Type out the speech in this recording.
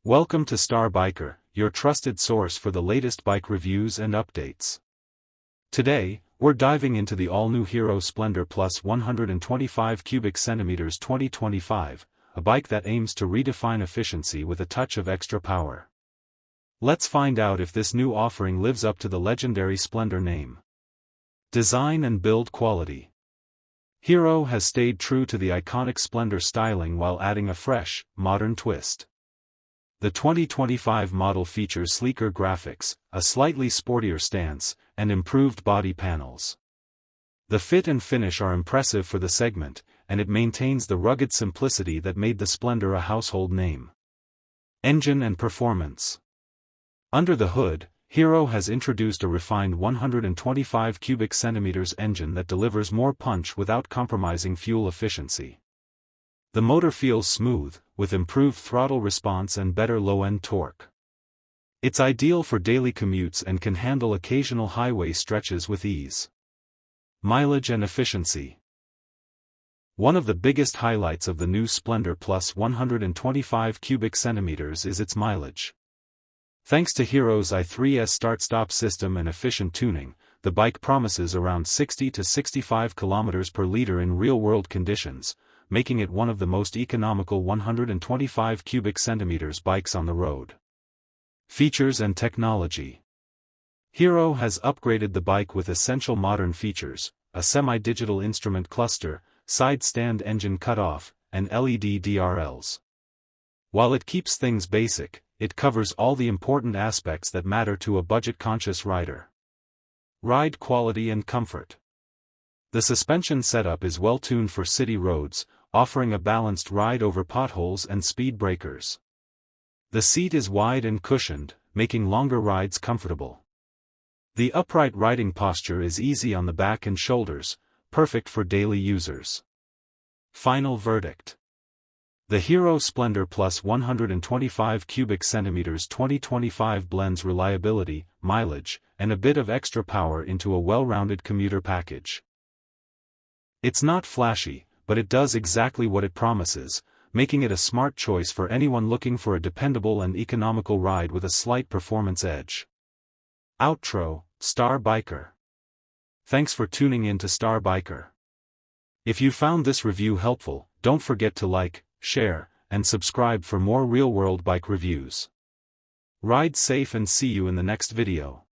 Welcome to Star Biker, your trusted source for the latest bike reviews and updates. Today, we're diving into the all-new Hero Splendor Plus 125 cubic centimeters 2025, a bike that aims to redefine efficiency with a touch of extra power. Let's find out if this new offering lives up to the legendary Splendor name. Design and build quality. Hero has stayed true to the iconic Splendor styling while adding a fresh, modern twist. The 2025 model features sleeker graphics, a slightly sportier stance, and improved body panels. The fit and finish are impressive for the segment, and it maintains the rugged simplicity that made the Splendor a household name. Engine and performance. Under the hood, Hero has introduced a refined 125 cubic centimeters engine that delivers more punch without compromising fuel efficiency. The motor feels smooth, with improved throttle response and better low-end torque. It's ideal for daily commutes and can handle occasional highway stretches with ease. Mileage and efficiency. One of the biggest highlights of the new Splendor Plus 125 cubic centimeters is its mileage. Thanks to Hero's i3S start-stop system and efficient tuning, the bike promises around 60 to 65 km per liter in real-world conditions, making it one of the most economical 125 cubic centimeters bikes on the road. Features and technology. Hero has upgraded the bike with essential modern features, a semi-digital instrument cluster, side stand engine cutoff, and LED DRLs. While it keeps things basic, it covers all the important aspects that matter to a budget-conscious rider. Ride quality and comfort. The suspension setup is well-tuned for city roads, offering a balanced ride over potholes and speed breakers. The seat is wide and cushioned, making longer rides comfortable. The upright riding posture is easy on the back and shoulders, perfect for daily users. Final verdict. The Hero Splendor Plus 125 cubic centimeters 2025 blends reliability, mileage, and a bit of extra power into a well-rounded commuter package. It's not flashy, but it does exactly what it promises, making it a smart choice for anyone looking for a dependable and economical ride with a slight performance edge. Outro, Star Biker. Thanks for tuning in to Star Biker. If you found this review helpful, don't forget to like, share, and subscribe for more real-world bike reviews. Ride safe and see you in the next video.